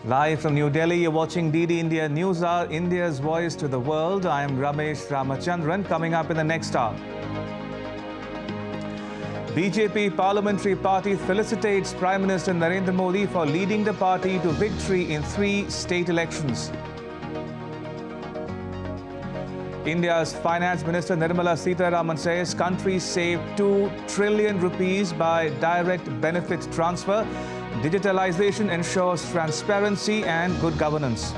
Live from New Delhi, you're watching DD India News Hour, India's voice to the world. I am Ramesh Ramachandran. Coming up in the next hour, BJP Parliamentary Party felicitates Prime Minister Narendra Modi for leading the party to victory in 3 state elections. India's Finance Minister Nirmala Sitharaman says country saved 2 trillion rupees by direct benefit transfer. Digitalization ensures transparency and good governance.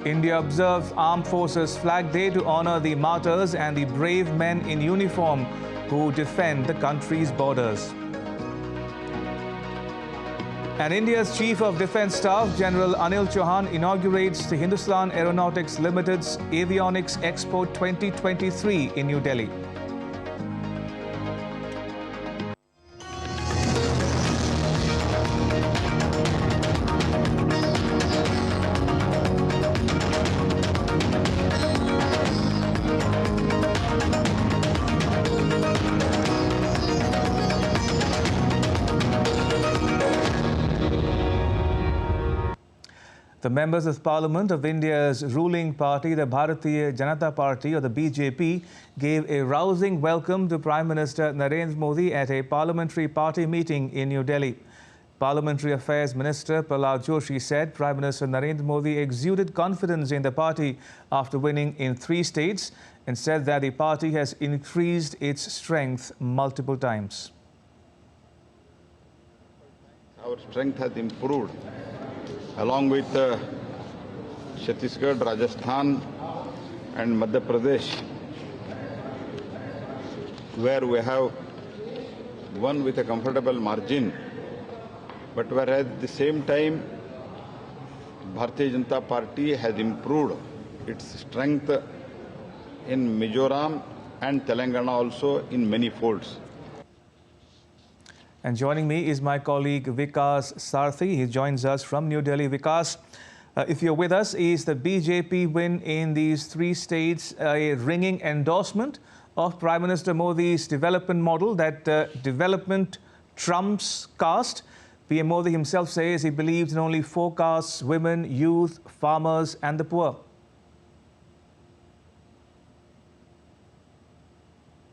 India observes Armed Forces Flag Day to honor the martyrs and the brave men in uniform who defend the country's borders. And India's Chief of Defence Staff, General Anil Chauhan, inaugurates the Hindustan Aeronautics Limited's Avionics Expo 2023 in New Delhi. The members of Parliament of India's ruling party, the Bharatiya Janata Party or the BJP, gave a rousing welcome to Prime Minister Narendra Modi at a parliamentary party meeting in New Delhi. Parliamentary Affairs Minister Prahlad Joshi said Prime Minister Narendra Modi exuded confidence in the party after winning in 3 states and said that the party has increased its strength multiple times. Our strength has improved. Along with Chhattisgarh, Rajasthan and Madhya Pradesh, where we have won with a comfortable margin, but whereas at the same time, Bharatiya Janata Party has improved its strength in Mizoram and Telangana also in many folds. And joining me is my colleague Vikas Sarthi. He joins us from New Delhi. Vikas, if you're with us, is the BJP win in these 3 states a ringing endorsement of Prime Minister Modi's development model, that development trumps caste? PM Modi himself says he believes in only 4 castes: women, youth, farmers and the poor.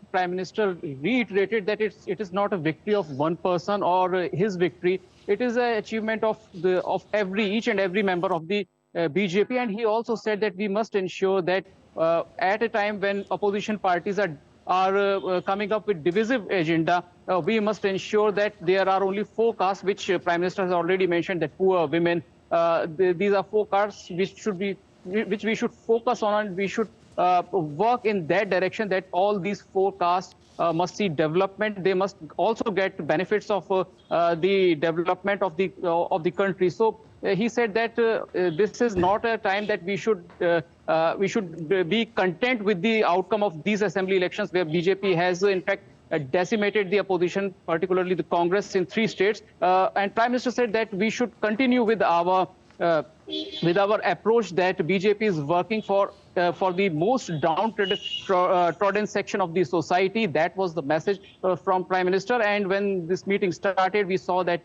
Prime Minister reiterated that it is not a victory of one person or his victory. It is an achievement of each and every member of the BJP. And he also said that we must ensure that at a time when opposition parties are coming up with divisive agenda, we must ensure that there are only 4 castes, which Prime Minister has already mentioned, that poor, women. These are 4 castes which we should focus on, and we should work in that direction, that all these 4 castes must see development. They must also get benefits of the development of the country. So he said that this is not a time that we should be content with the outcome of these assembly elections, where BJP has in fact decimated the opposition, particularly the Congress, in 3 states. And Prime Minister said that we should continue with our approach, that BJP is working for the most downtrodden section of the society. That was the message from Prime Minister. And when this meeting started, we saw that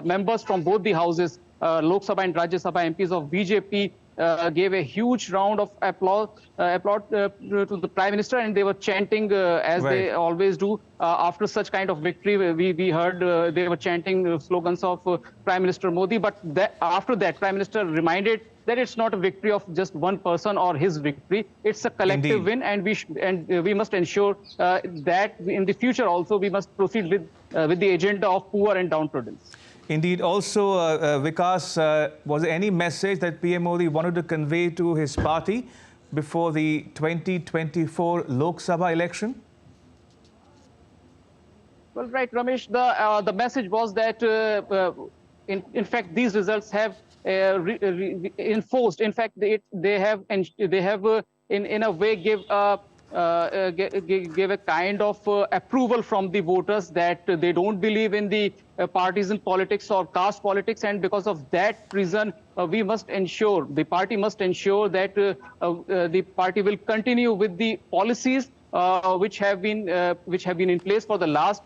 members from both the houses, Lok Sabha and Rajya Sabha MPs of BJP, gave a huge round of applaud to the Prime Minister, and they were chanting as they always do after such kind of victory. We heard they were chanting slogans of Prime Minister Modi, but after that, Prime Minister reminded that it's not a victory of just one person or his victory. It's a collective win, and we must ensure that in the future also we must proceed with the agenda of poor and downtrodden. Indeed. Also, Vikas, was there any message that PM Modi wanted to convey to his party before the 2024 Lok Sabha election? Well, right, Ramesh, the message was that, in fact, these results have enforced. In fact, they have in a way gave a kind of approval from the voters that they don't believe in the partisan politics or caste politics, and because of that reason, we must ensure, the party must ensure that the party will continue with the policies which have been in place for the last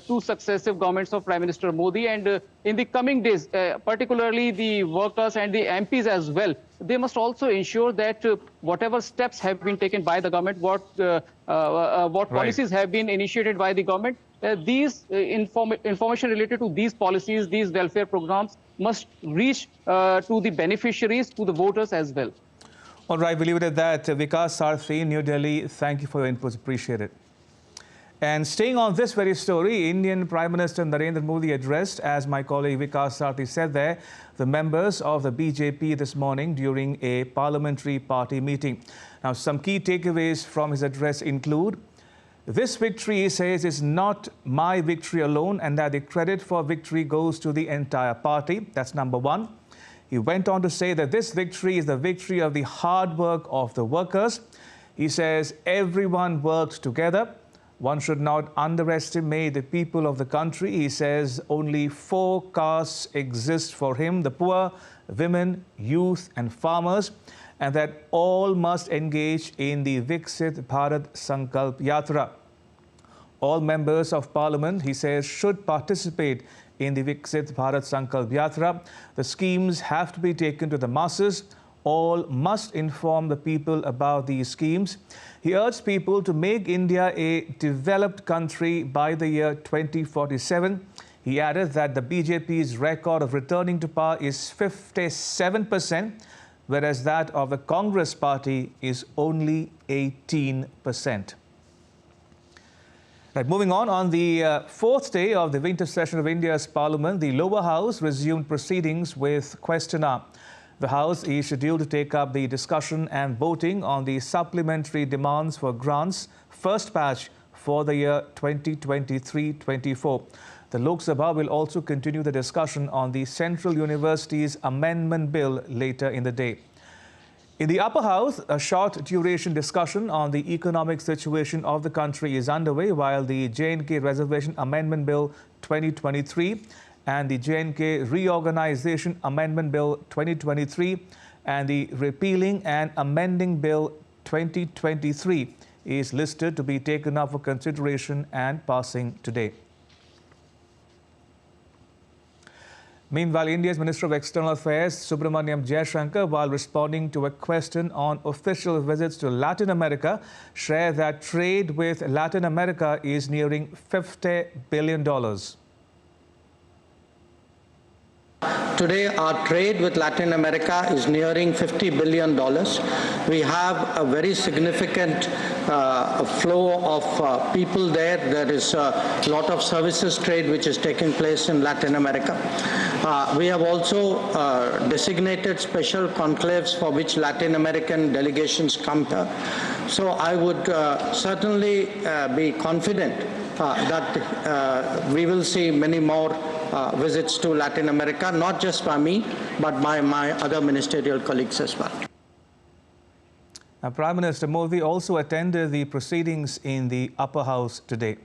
two successive governments of Prime Minister Modi. And in the coming days, particularly the workers and the MPs as well, they must also ensure that whatever steps have been taken by the government, what policies have been initiated by the government, these information related to these policies, these welfare programs must reach to the beneficiaries, to the voters as well. All right, we'll leave it at that. Vikas Sarthi, New Delhi, thank you for your inputs. Appreciate it. And staying on this very story, Indian Prime Minister Narendra Modi addressed, as my colleague Vikas Sarthi said there, the members of the BJP this morning during a parliamentary party meeting. Now, some key takeaways from his address include, this victory, he says, is not my victory alone, and that the credit for victory goes to the entire party. That's number one. He went on to say that this victory is the victory of the hard work of the workers. He says everyone worked together. One should not underestimate the people of the country. He says only 4 castes exist for him: the poor, women, youth and farmers, and that all must engage in the Viksit Bharat Sankalp Yatra. All members of parliament, he says, should participate in the Viksit Bharat Sankalp Yatra. The schemes have to be taken to the masses. All must inform the people about these schemes. He urged people to make India a developed country by the year 2047. He added that the BJP's record of returning to power is 57%, whereas that of the Congress party is only 18%. Right, moving on the fourth day of the winter session of India's Parliament, the lower house resumed proceedings with question hour. The House is scheduled to take up the discussion and voting on the supplementary demands for grants, first batch for the year 2023-24. The Lok Sabha will also continue the discussion on the Central University's Amendment Bill later in the day. In the upper house, a short duration discussion on the economic situation of the country is underway, while the J&K Reservation Amendment Bill 2023 and the J&K Reorganization Amendment Bill 2023 and the Repealing and Amending Bill 2023 is listed to be taken up for consideration and passing today. Meanwhile, India's Minister of External Affairs, Subramaniam Jaishankar, while responding to a question on official visits to Latin America, shared that trade with Latin America is nearing $50 billion. Today, our trade with Latin America is nearing $50 billion. We have a very significant flow of people there. There is a lot of services trade which is taking place in Latin America. We have also designated special conclaves for which Latin American delegations come here. So I would certainly be confident that we will see many more visits to Latin America, not just by me, but by my other ministerial colleagues as well. Now, Prime Minister Modi also attended the proceedings in the upper house today.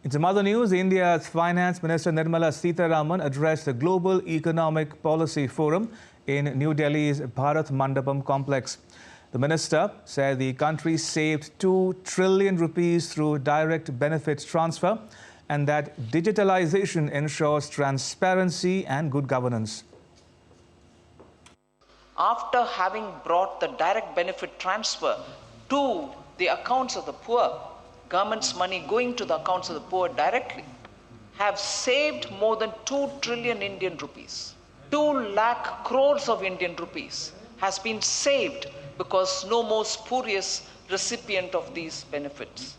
In some other news, India's Finance Minister Nirmala Sitharaman addressed the Global Economic Policy Forum in New Delhi's Bharat Mandapam complex. The minister said the country saved 2 trillion rupees through direct benefits transfer and that digitalization ensures transparency and good governance. After having brought the direct benefit transfer to the accounts of the poor, government's money going to the accounts of the poor directly, have saved more than 2 trillion Indian rupees. 2 lakh crores of Indian rupees has been saved because no more spurious recipient of these benefits.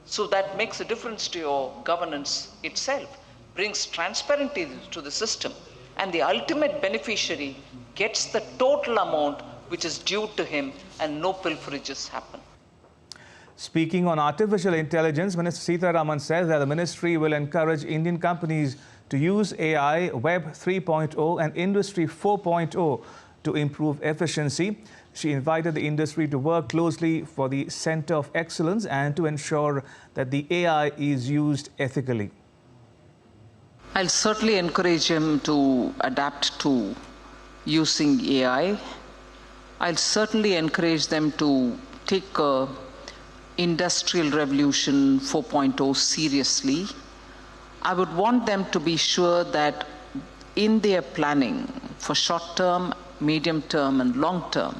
So that makes a difference to your governance itself, brings transparency to the system, and the ultimate beneficiary gets the total amount which is due to him and no pilferages happen. Speaking on artificial intelligence, Minister Sitharaman says that the ministry will encourage Indian companies to use AI, Web 3.0 and Industry 4.0 to improve efficiency. She invited the industry to work closely for the Centre of Excellence and to ensure that the AI is used ethically. I'll certainly encourage him to adapt to using AI. I'll certainly encourage them to take a Industrial Revolution 4.0 seriously, I would want them to be sure that in their planning for short-term, medium-term and long-term,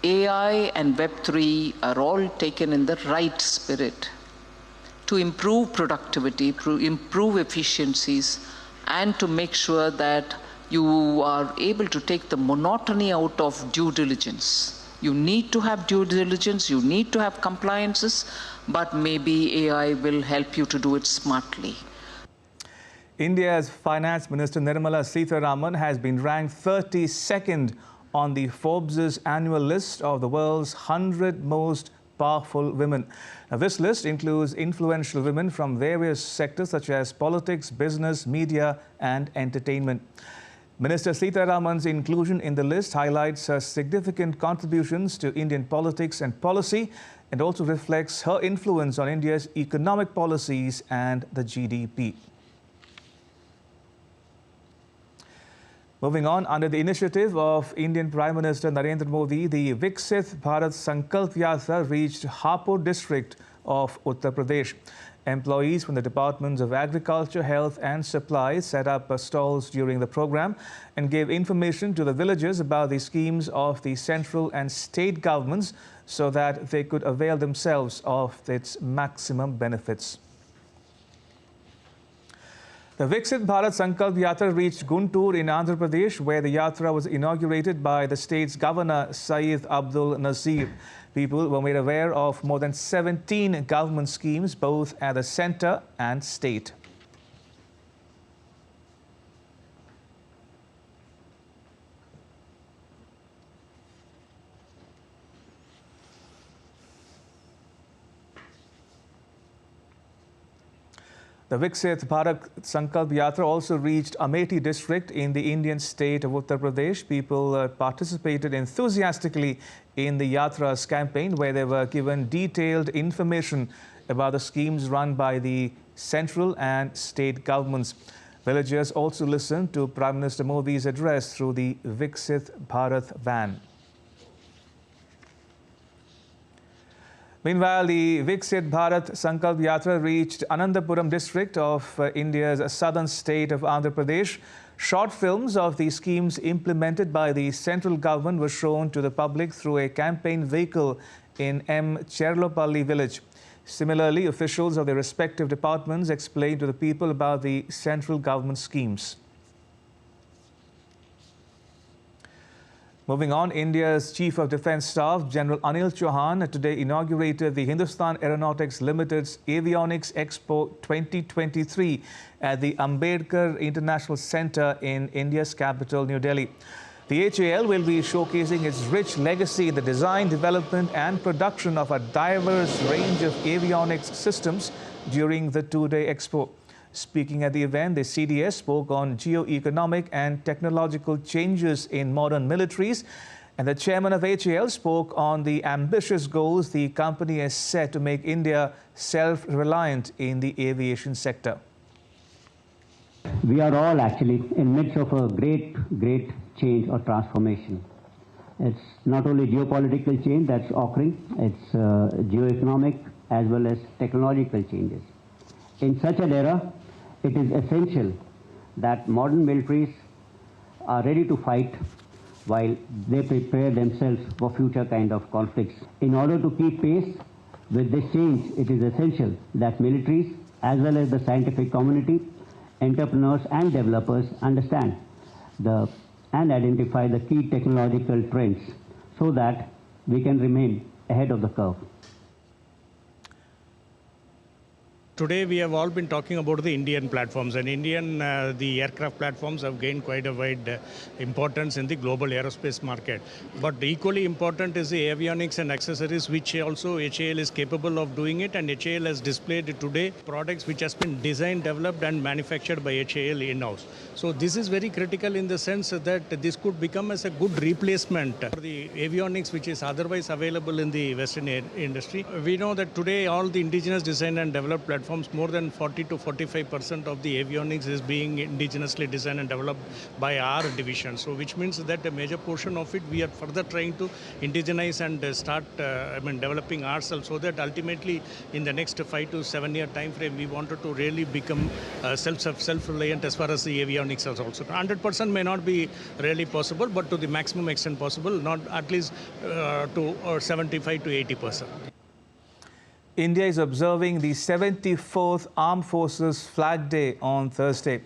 AI and Web3 are all taken in the right spirit to improve productivity, to improve efficiencies, and to make sure that you are able to take the monotony out of due diligence. You need to have due diligence, you need to have compliances, but maybe AI will help you to do it smartly. India's Finance Minister Nirmala Sitharaman has been ranked 32nd on the Forbes' annual list of the world's 100 most powerful women. Now, this list includes influential women from various sectors such as politics, business, media and entertainment. Minister Sitharaman's inclusion in the list highlights her significant contributions to Indian politics and policy and also reflects her influence on India's economic policies and the GDP. Moving on, under the initiative of Indian Prime Minister Narendra Modi, the Viksit Bharat Sankalp Yatra reached Hapur district of Uttar Pradesh. Employees from the Departments of Agriculture, Health and Supplies set up stalls during the program and gave information to the villagers about the schemes of the central and state governments so that they could avail themselves of its maximum benefits. The Viksit Bharat Sankalp Yatra reached Guntur in Andhra Pradesh, where the yatra was inaugurated by the state's governor, Syed Abdul Nazir. People were made aware of more than 17 government schemes, both at the centre and state. The Viksit Bharat Sankalp Yatra also reached Amethi district in the Indian state of Uttar Pradesh. People participated enthusiastically in the Yatra's campaign, where they were given detailed information about the schemes run by the central and state governments. Villagers also listened to Prime Minister Modi's address through the Viksit Bharat van. Meanwhile, the Viksit Bharat Sankalp Yatra reached Anandapuram district of India's southern state of Andhra Pradesh. Short films of the schemes implemented by the central government were shown to the public through a campaign vehicle in M. Cherlopalli village. Similarly, officials of the respective departments explained to the people about the central government schemes. Moving on, India's Chief of Defence Staff, General Anil Chauhan, today inaugurated the Hindustan Aeronautics Limited's Avionics Expo 2023 at the Ambedkar International Centre in India's capital, New Delhi. The HAL will be showcasing its rich legacy in the design, development and production of a diverse range of avionics systems during the two-day expo. Speaking at the event, the CDS spoke on geo-economic and technological changes in modern militaries, and the chairman of HAL spoke on the ambitious goals the company has set to make India self-reliant in the aviation sector. We are all actually in midst of a great change or transformation. It's not only geopolitical change that's occurring, it's geo-economic as well as technological changes. In such an era, it is essential that modern militaries are ready to fight while they prepare themselves for future kind of conflicts. In order to keep pace with this change, it is essential that militaries as well as the scientific community, entrepreneurs and developers understand and identify the key technological trends so that we can remain ahead of the curve. Today we have all been talking about the Indian platforms, and the aircraft platforms have gained quite a wide importance in the global aerospace market. But equally important is the avionics and accessories, which also HAL is capable of doing it, and HAL has displayed today products which has been designed, developed and manufactured by HAL in-house. So this is very critical in the sense that this could become as a good replacement for the avionics which is otherwise available in the Western industry. We know that today all the indigenous design and developed platforms platforms, more than 40 to 45% of the avionics is being indigenously designed and developed by our division. So which means that a major portion of it we are further trying to indigenize and start developing ourselves, so that ultimately in the next 5 to 7 year time frame we wanted to really become self-reliant as far as the avionics is also. 100% may not be really possible, but to the maximum extent possible, not at least to 75 to 80%. India is observing the 74th Armed Forces Flag Day on Thursday.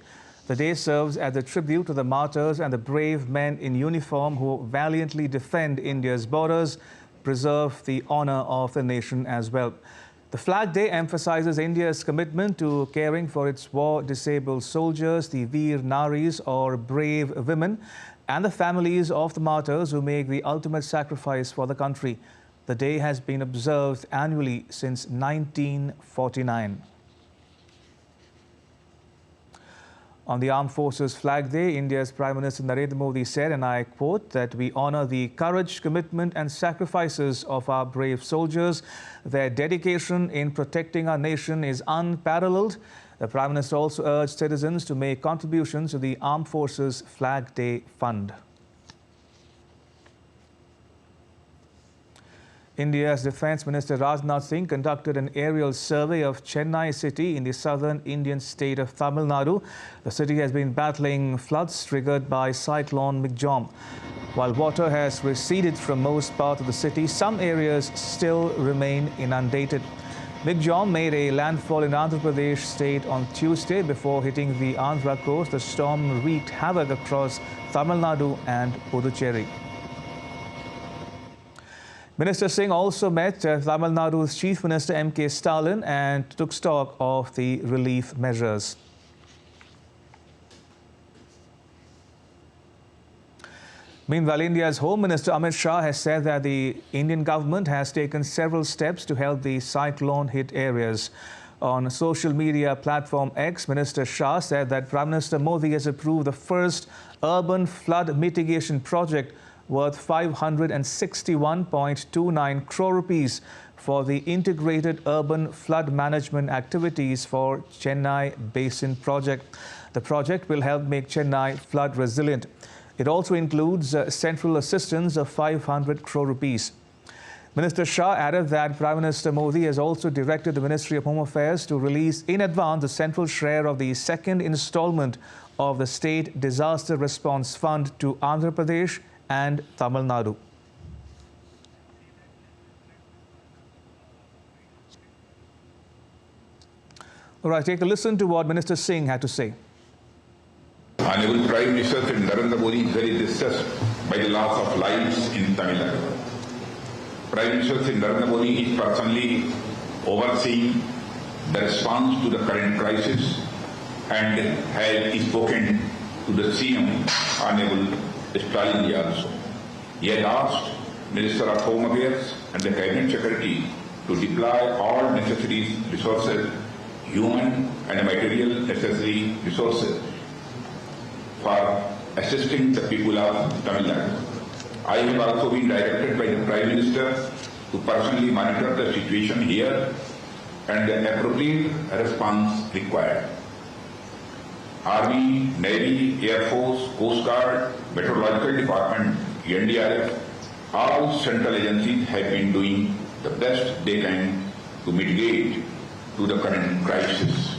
The day serves as a tribute to the martyrs and the brave men in uniform who valiantly defend India's borders, preserve the honor of the nation as well. The Flag Day emphasizes India's commitment to caring for its war-disabled soldiers, the Veer Naris or brave women, and the families of the martyrs who make the ultimate sacrifice for the country. The day has been observed annually since 1949. On the Armed Forces Flag Day, India's Prime Minister Narendra Modi said, and I quote, that we honor the courage, commitment and sacrifices of our brave soldiers. Their dedication in protecting our nation is unparalleled. The Prime Minister also urged citizens to make contributions to the Armed Forces Flag Day Fund. India's Defence Minister Rajnath Singh conducted an aerial survey of Chennai city in the southern Indian state of Tamil Nadu. The city has been battling floods triggered by cyclone Migjom. While water has receded from most parts of the city, some areas still remain inundated. Migjom made a landfall in Andhra Pradesh state on Tuesday before hitting the Andhra coast. The storm wreaked havoc across Tamil Nadu and Puducherry. Minister Singh also met Tamil Nadu's Chief Minister M.K. Stalin and took stock of the relief measures. Meanwhile, India's Home Minister Amit Shah has said that the Indian government has taken several steps to help the cyclone-hit areas. On social media platform X, Minister Shah said that Prime Minister Modi has approved the first urban flood mitigation project worth 561.29 crore rupees for the integrated urban flood management activities for Chennai Basin project. The project will help make Chennai flood resilient. It also includes central assistance of 500 crore rupees. Minister Shah added that Prime Minister Modi has also directed the Ministry of Home Affairs to release in advance the central share of the second installment of the State Disaster Response Fund to Andhra Pradesh and Tamil Nadu. All right, take a listen to what Minister Singh had to say. Honorable Prime Minister Narendra Modi is very distressed by the loss of lives in Tamil Nadu. Prime Minister Narendra Modi is personally overseeing the response to the current crisis and has spoken to the CM, Honorable Stalin also. He had asked Minister of Home Affairs and the Cabinet Secretary to deploy all necessary resources, human and material necessary resources, for assisting the people of Tamil Nadu. I have also been directed by the Prime Minister to personally monitor the situation here and the appropriate response required. Army, Navy, Air Force, Coast Guard, Meteorological Department, NDRF, all central agencies have been doing the best they can to mitigate to the current crisis.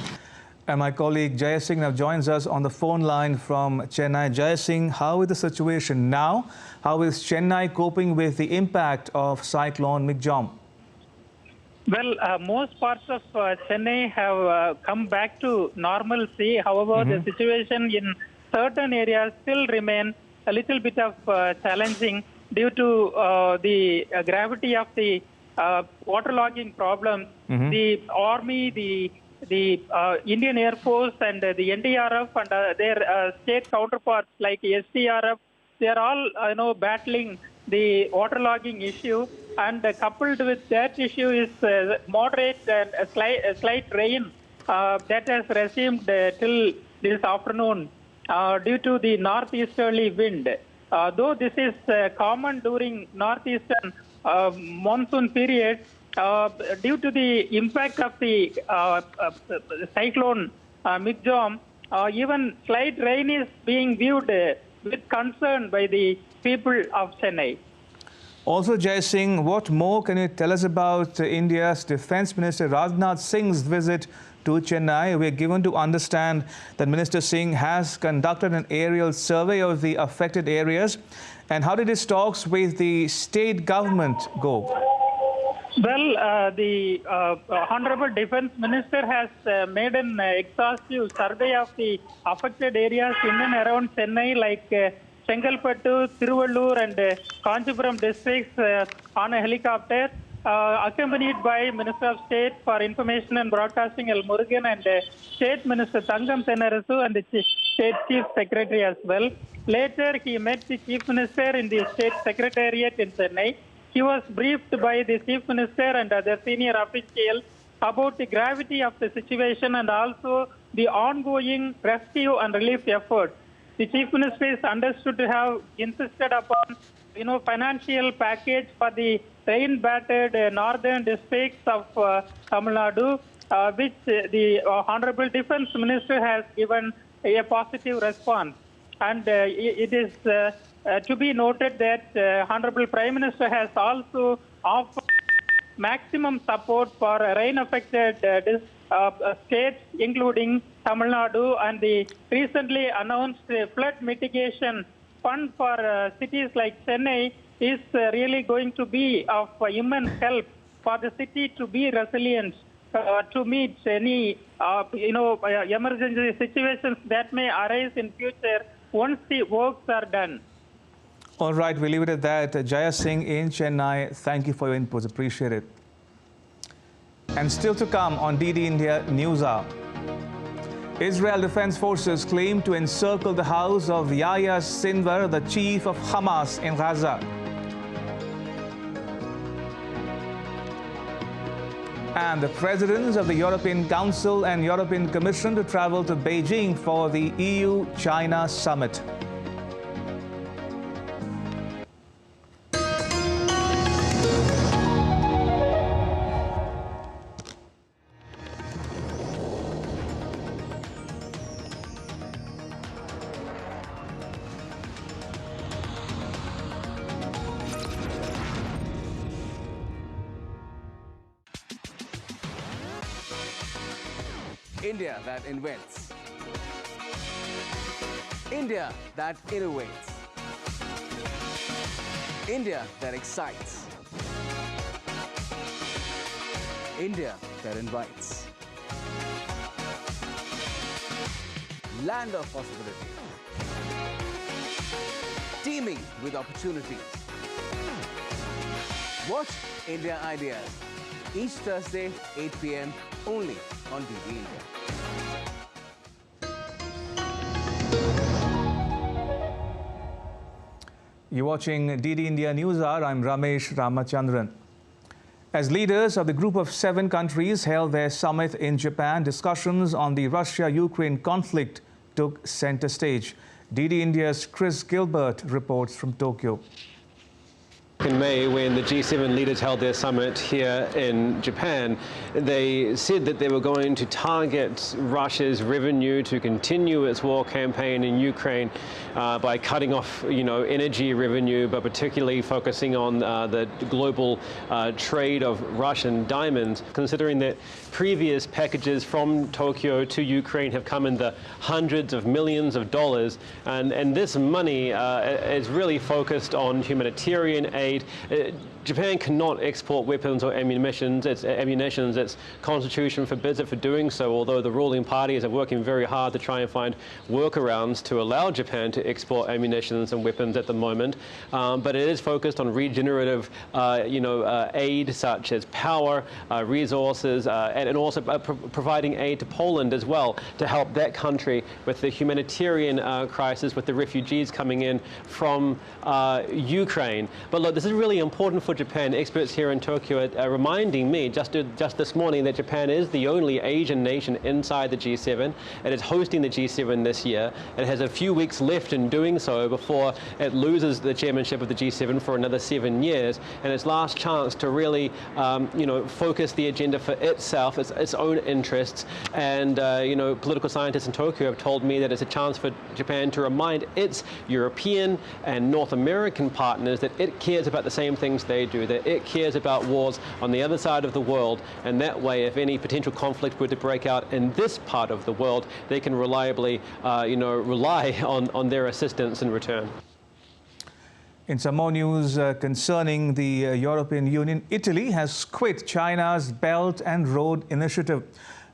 And my colleague Jaya Singh now joins us on the phone line from Chennai. Jaya Singh, how is the situation now? How is Chennai coping with the impact of Cyclone Migjom? Well, most parts of Chennai have come back to normalcy. However, the situation in certain areas still remain a little bit of challenging due to the gravity of the waterlogging problems. The Army, the Indian Air Force and the NDRF and their state counterparts like SDRF, they are all battling the waterlogging issue, and coupled with that issue is moderate and a slight rain that has resumed till this afternoon due to the northeasterly wind. Though this is common during northeastern monsoon period, due to the impact of the cyclone Migdom, even slight rain is being viewed with concern by the people of Chennai. Also, Jai Singh, what more can you tell us about India's Defence Minister Rajnath Singh's visit to Chennai? We are given to understand that Minister Singh has conducted an aerial survey of the affected areas. And how did his talks with the state government go? Well, the Honorable Defence Minister has made an exhaustive survey of the affected areas in and around Chennai, like Chengalpattu, Tiruvallur and Kanchipuram districts on a helicopter, accompanied by Minister of State for Information and Broadcasting L. Murugan and State Minister Thangam Tennarasu and the State Chief Secretary as well. Later, he met the Chief Minister in the State Secretariat in Chennai. He was briefed by the Chief Minister and other senior officials about the gravity of the situation and also the ongoing rescue and relief efforts. The Chief Minister is understood to have insisted upon, financial package for the rain-battered northern districts of Tamil Nadu, which the Honorable Defence Minister has given a positive response. And it is to be noted that Honorable Prime Minister has also offered maximum support for rain-affected states, including Tamil Nadu, and the recently announced flood mitigation fund for cities like Chennai is really going to be of immense help for the city to be resilient to meet any emergency situations that may arise in future once the works are done. All right, we'll leave it at that. Jaya Singh in Chennai, thank you for your inputs. Appreciate it. And still to come on DD India News Hour. Israel Defense Forces claim to encircle the house of Yahya Sinwar, the chief of Hamas in Gaza. And the presidents of the European Council and European Commission to travel to Beijing for the EU-China summit. India that invents. India that innovates. India that excites. India that invites. Land of possibility. Teeming with opportunities. Watch India Ideas each Thursday, 8 p.m. only on DD India. You're watching DD India News Hour. I'm Ramesh Ramachandran. As leaders of the group of 7 countries held their summit in Japan, discussions on the Russia-Ukraine conflict took center stage. DD India's Chris Gilbert reports from Tokyo. In May, when the G7 leaders held their summit here in Japan, they said that they were going to target Russia's revenue to continue its war campaign in Ukraine by cutting off, energy revenue, but particularly focusing on the global trade of Russian diamonds, considering that previous packages from Tokyo to Ukraine have come in the hundreds of millions of dollars, and this money is really focused on humanitarian aid. Japan cannot export weapons or ammunition. Its constitution forbids it for doing so, although the ruling parties are working very hard to try and find workarounds to allow Japan to export ammunition and weapons at the moment. But it is focused on regenerative aid such as power, resources, and also providing aid to Poland as well to help that country with the humanitarian crisis with the refugees coming in from Ukraine. But look, this This is really important for Japan. Experts here in Tokyo are reminding me just this morning that Japan is the only Asian nation inside the G7. It is hosting the G7 this year. It has a few weeks left in doing so before it loses the chairmanship of the G7 for another 7 years, and its last chance to really focus the agenda for itself, its own interests. And political scientists in Tokyo have told me that it's a chance for Japan to remind its European and North American partners that it cares about the same things they do, that it cares about wars on the other side of the world, and that way if any potential conflict were to break out in this part of the world, they can reliably rely on their assistance in return. In some more news concerning the European Union, Italy has quit China's Belt and Road Initiative.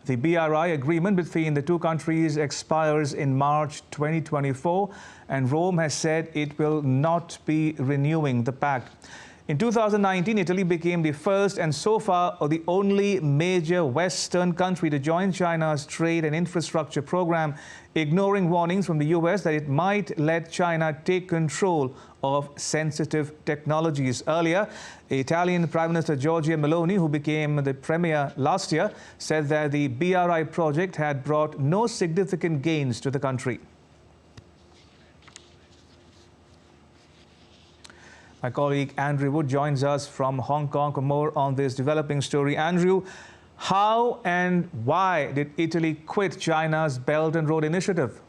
The BRI agreement between the two countries expires in March 2024, and Rome has said it will not be renewing the pact. In 2019, Italy became the first and so far the only major Western country to join China's trade and infrastructure program, ignoring warnings from the US that it might let China take control of sensitive technologies. Earlier, Italian Prime Minister Giorgia Meloni, who became the premier last year, said that the BRI project had brought no significant gains to the country. My colleague Andrew Wood joins us from Hong Kong for more on this developing story. Andrew, how and why did Italy quit China's Belt and Road Initiative?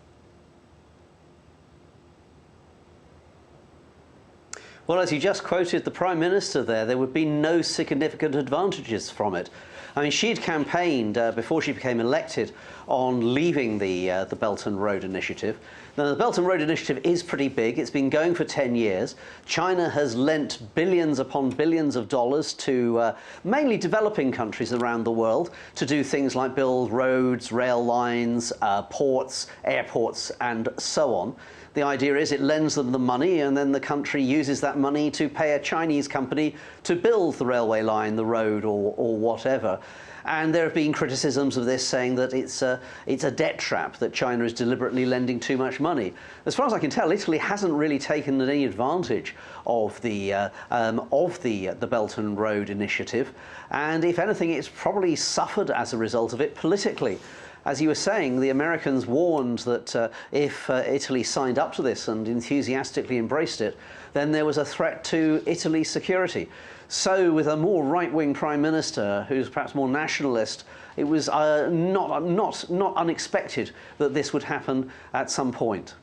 Well, as you just quoted the Prime Minister there would be no significant advantages from it. I mean, she'd campaigned before she became elected on leaving the Belt and Road Initiative. Now, the Belt and Road Initiative is pretty big. It's been going for 10 years. China has lent billions upon billions of dollars to mainly developing countries around the world to do things like build roads, rail lines, ports, airports, and so on. The idea is it lends them the money, and then the country uses that money to pay a Chinese company to build the railway line, the road, or whatever. And there have been criticisms of this, saying that it's a debt trap, that China is deliberately lending too much money. As far as I can tell, Italy hasn't really taken any advantage of the Belt and Road Initiative, and if anything, it's probably suffered as a result of it politically. As you were saying, the Americans warned that if Italy signed up to this and enthusiastically embraced it, then there was a threat to Italy's security. So with a more right-wing Prime Minister who's perhaps more nationalist, it was not unexpected that this would happen at some point.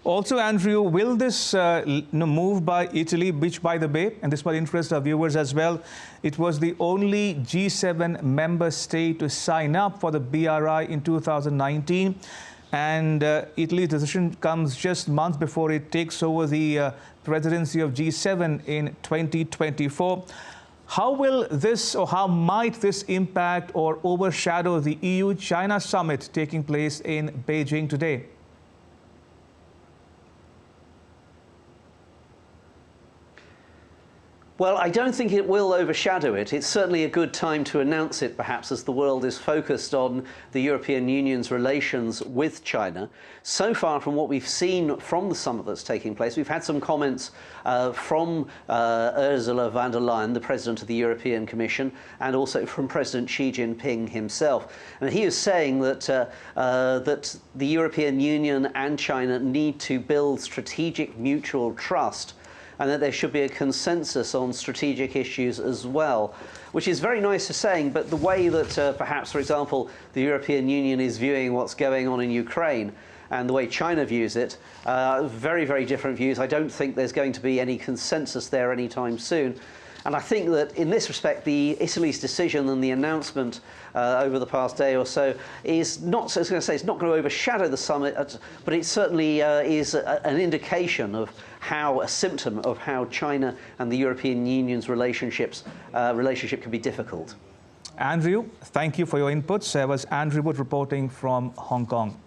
Also, Andrew, will this move by Italy, which, by the way, and this will interest our viewers as well, it was the only G7 member state to sign up for the BRI in 2019, and Italy's decision comes just months before it takes over the presidency of G7 in 2024. How will this, or how might this impact or overshadow the EU-China summit taking place in Beijing today? Well, I don't think it will overshadow it. It's certainly a good time to announce it, perhaps, as the world is focused on the European Union's relations with China. So far, from what we've seen from the summit that's taking place, we've had some comments from Ursula von der Leyen, the President of the European Commission, and also from President Xi Jinping himself. And he is saying that, that the European Union and China need to build strategic mutual trust, and that there should be a consensus on strategic issues as well, which is very nice to saying, but the way that perhaps, for example, the European Union is viewing what's going on in Ukraine and the way China views it, very, very different views. I don't think there's going to be any consensus there anytime soon. And I think that in this respect, Italy's decision and the announcement over the past day or so is not, I was going to say, it's not going to overshadow the summit, but it certainly is an indication of how, a symptom of how China and the European Union's relationship can be difficult. Andrew, thank you for your inputs. There was Andrew Wood reporting from Hong Kong.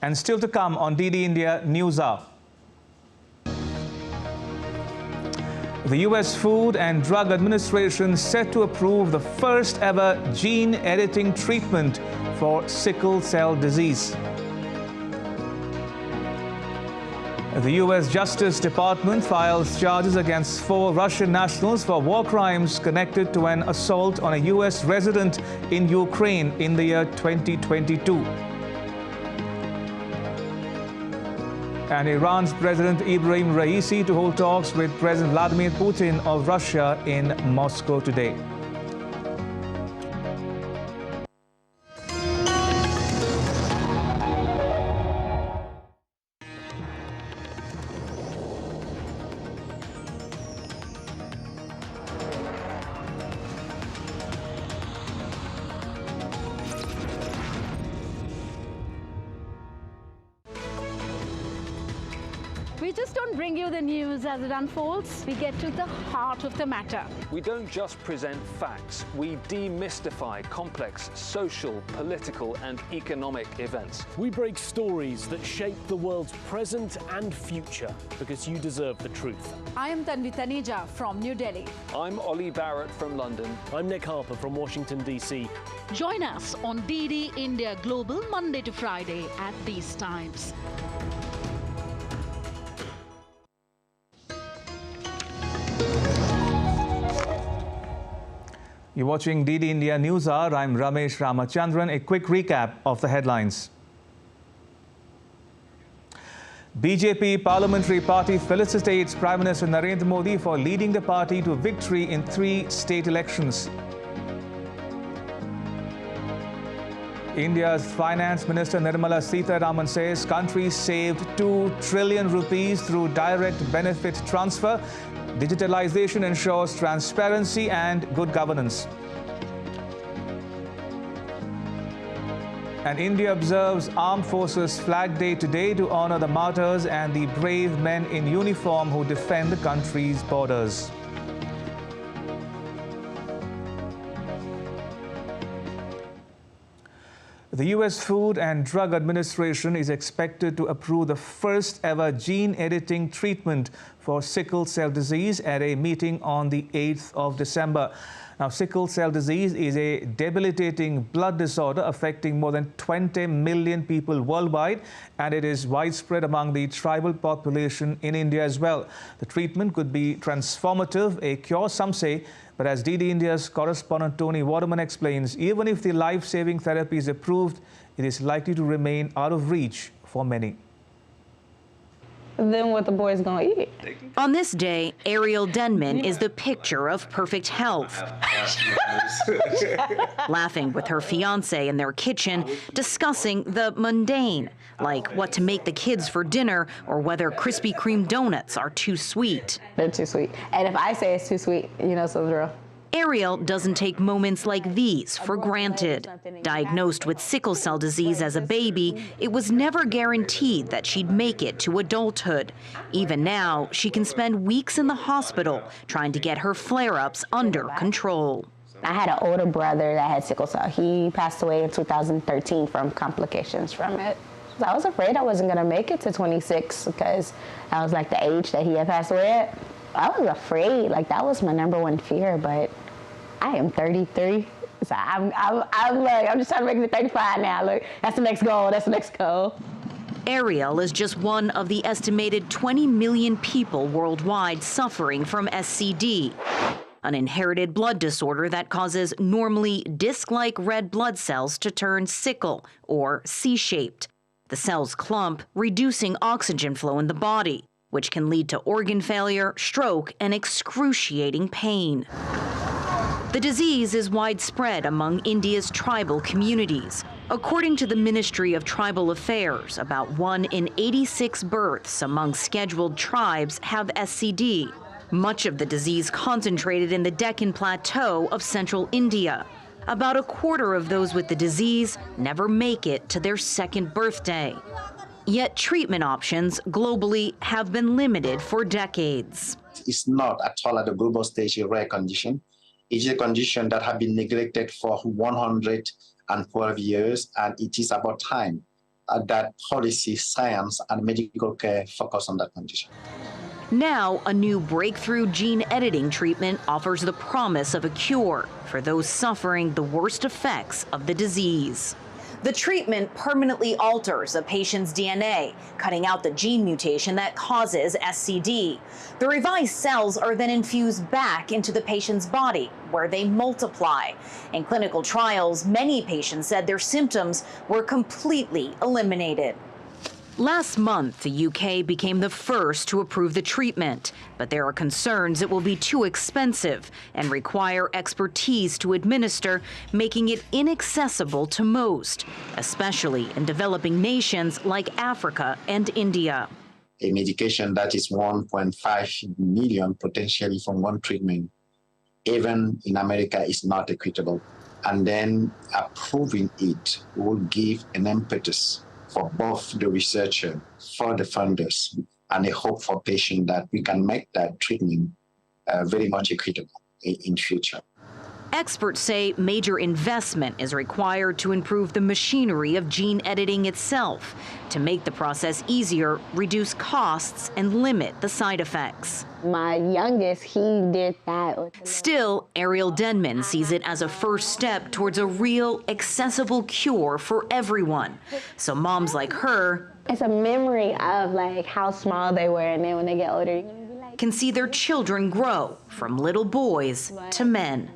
And still to come on DD India News Hour. The US Food and Drug Administration set to approve the first ever gene editing treatment for sickle cell disease. The U.S. Justice Department files charges against 4 Russian nationals for war crimes connected to an assault on a U.S. resident in Ukraine in the year 2022. And Iran's President Ibrahim Raisi to hold talks with President Vladimir Putin of Russia in Moscow today. We just don't bring you the news as it unfolds. We get to the heart of the matter. We don't just present facts. We demystify complex social, political and economic events. We break stories that shape the world's present and future because you deserve the truth. I am Tanvi Taneja from New Delhi. I'm Ollie Barrett from London. I'm Nick Harper from Washington, D.C. Join us on DD India Global Monday to Friday at these times. You're watching DD India News Hour. I'm Ramesh Ramachandran. A quick recap of the headlines. BJP Parliamentary Party felicitates Prime Minister Narendra Modi for leading the party to victory in 3 state elections. India's Finance Minister Nirmala Sitharaman says country saved 2 trillion rupees through direct benefit transfer. Digitalization ensures transparency and good governance. And India observes Armed Forces Flag Day today to honor the martyrs and the brave men in uniform who defend the country's borders. The U.S. Food and Drug Administration is expected to approve the first ever gene editing treatment for sickle cell disease at a meeting on the 8th of December. Now, sickle cell disease is a debilitating blood disorder affecting more than 20 million people worldwide, and it is widespread among the tribal population in India as well. The treatment could be transformative, a cure some say, but as DD India's correspondent Tony Waterman explains, even if the life-saving therapy is approved, it is likely to remain out of reach for many. Then what the boys gonna eat? On this day, Ariel Denman is the picture of perfect health. Laughing with her fiancé in their kitchen, discussing the mundane, like what to make the kids for dinner or whether Krispy Kreme donuts are too sweet. They're too sweet. And if I say it's too sweet, you know something's real. Ariel doesn't take moments like these for granted. Diagnosed with sickle cell disease as a baby, it was never guaranteed that she'd make it to adulthood. Even now, she can spend weeks in the hospital trying to get her flare-ups under control. I had an older brother that had sickle cell. He passed away in 2013 from complications from it. So I was afraid I wasn't going to make it to 26 because I was like the age that he had passed away at. I was afraid, like that was my #1 fear, but I am 33, so I'm just trying to make it to 35 now. Look, that's the next goal, that's the next goal. Ariel is just one of the estimated 20 million people worldwide suffering from SCD, an inherited blood disorder that causes normally disc-like red blood cells to turn sickle or C-shaped. The cells clump, reducing oxygen flow in the body, which can lead to organ failure, stroke, and excruciating pain. The disease is widespread among India's tribal communities. According to the Ministry of Tribal Affairs, about 1 in 86 births among scheduled tribes have SCD. Much of the disease concentrated in the Deccan Plateau of central India. About a quarter of those with the disease never make it to their 2nd birthday. Yet treatment options globally have been limited for decades. It's not at all at the global stage a rare condition. It's a condition that has been neglected for 112 years, and it is about time that policy, science, and medical care focus on that condition. Now, a new breakthrough gene editing treatment offers the promise of a cure for those suffering the worst effects of the disease. The treatment permanently alters a patient's DNA, cutting out the gene mutation that causes SCD. The revised cells are then infused back into the patient's body, where they multiply. In clinical trials, many patients said their symptoms were completely eliminated. Last month, the UK became the first to approve the treatment, but there are concerns it will be too expensive and require expertise to administer, making it inaccessible to most, especially in developing nations like Africa and India. A medication that is 1.5 million potentially from one treatment, even in America, is not equitable. And then approving it will give an impetus for both the researcher, for the funders, and a hope for patients that we can make that treatment very much equitable in future. Experts say major investment is required to improve the machinery of gene editing itself, to make the process easier, reduce costs, and limit the side effects. My youngest, he did that. Still, Ariel Denman sees it as a first step towards a real, accessible cure for everyone. So moms like her, it's a memory of like how small they were, and then when they get older, can see their children grow from little boys to men.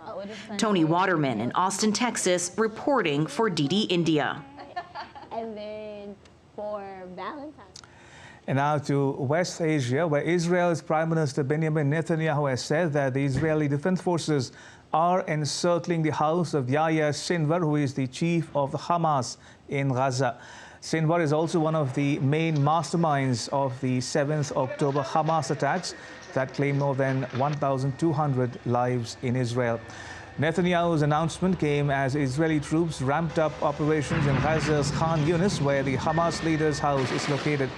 Tony Waterman in Austin, Texas, reporting for DD India. And then for Valentine's. And now to West Asia, where Israel's Prime Minister Benjamin Netanyahu has said that the Israeli Defense Forces are encircling the house of Yahya Sinwar, who is the chief of the Hamas in Gaza. Sinwar is also one of the main masterminds of the 7th October Hamas attacks that claimed more than 1,200 lives in Israel. Netanyahu's announcement came as Israeli troops ramped up operations in Gaza's Khan Yunis, where the Hamas leader's house is located.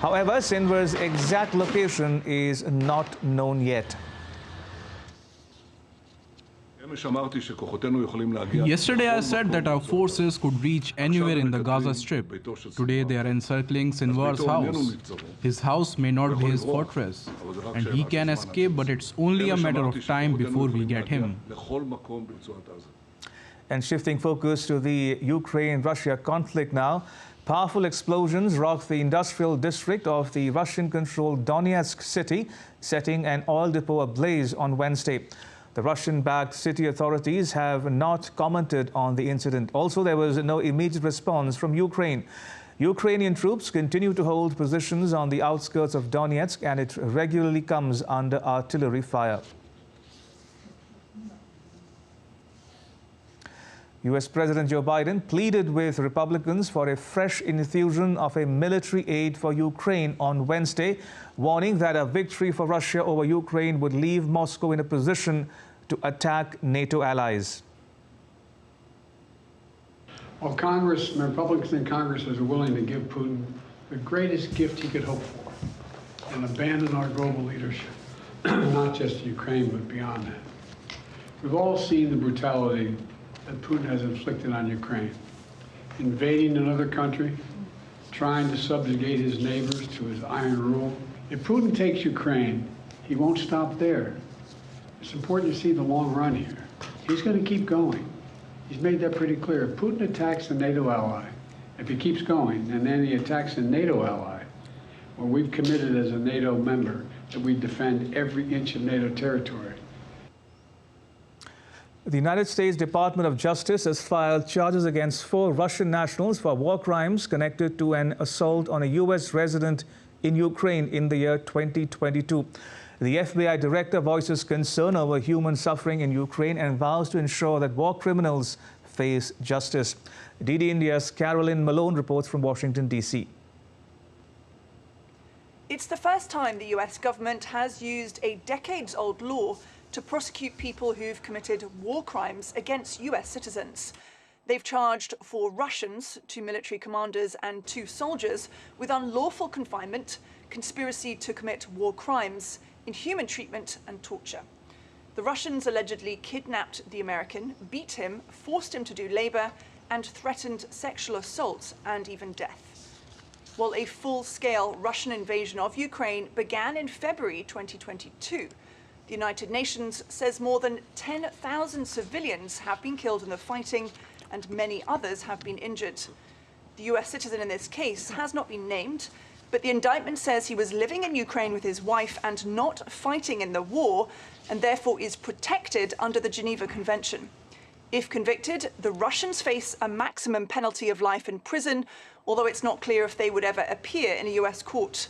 However, Sinwar's exact location is not known yet. Yesterday I said that our forces could reach anywhere in the Gaza Strip. Today they are encircling Sinwar's house. His house may not be his fortress, and he can escape, but it's only a matter of time before we get him. And shifting focus to the Ukraine-Russia conflict now, powerful explosions rocked the industrial district of the Russian-controlled Donetsk city, setting an oil depot ablaze on Wednesday. The Russian-backed city authorities have not commented on the incident. Also, there was no immediate response from Ukraine. Ukrainian troops continue to hold positions on the outskirts of Donetsk, and it regularly comes under artillery fire. U.S. President Joe Biden pleaded with Republicans for a fresh infusion of a military aid for Ukraine on Wednesday, warning that a victory for Russia over Ukraine would leave Moscow in a position to attack NATO allies. Well, Congress, Republicans in Congress are willing to give Putin the greatest gift he could hope for and abandon our global leadership, not just Ukraine, but beyond that. We've all seen the brutality that Putin has inflicted on Ukraine, invading another country, trying to subjugate his neighbors to his iron rule. If Putin takes Ukraine, he won't stop there. It's important to see the long run here. He's going to keep going. He's made that pretty clear. If Putin attacks a NATO ally, if he keeps going, and then he attacks a NATO ally, well, we've committed as a NATO member that we defend every inch of NATO territory. The United States Department of Justice has filed charges against 4 Russian nationals for war crimes connected to an assault on a U.S. resident in Ukraine in the year 2022. The FBI director voices concern over human suffering in Ukraine and vows to ensure that war criminals face justice. DD India's Carolyn Malone reports from Washington, D.C. It's the first time the US government has used a decades-old law to prosecute people who've committed war crimes against US citizens. They've charged 4 Russians, 2 military commanders and 2 soldiers with unlawful confinement, conspiracy to commit war crimes, inhuman treatment and torture. The Russians allegedly kidnapped the American, beat him, forced him to do labor, and threatened sexual assault and even death. While a full-scale Russian invasion of Ukraine began in February 2022, the United Nations says more than 10,000 civilians have been killed in the fighting and many others have been injured. The US citizen in this case has not been named, but the indictment says he was living in Ukraine with his wife and not fighting in the war, and therefore is protected under the Geneva Convention. If convicted, the Russians face a maximum penalty of life in prison, although it's not clear if they would ever appear in a US court.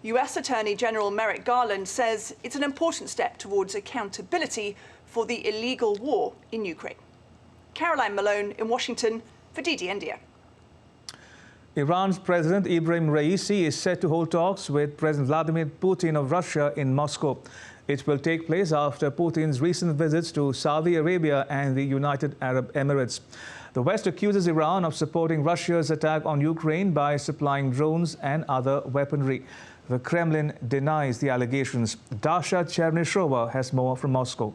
US Attorney General Merrick Garland says it's an important step towards accountability for the illegal war in Ukraine. Caroline Malone in Washington for DD India. Iran's President Ibrahim Raisi is set to hold talks with President Vladimir Putin of Russia in Moscow. It will take place after Putin's recent visits to Saudi Arabia and the United Arab Emirates. The West accuses Iran of supporting Russia's attack on Ukraine by supplying drones and other weaponry. The Kremlin denies the allegations. Dasha Chernyshyova has more from Moscow.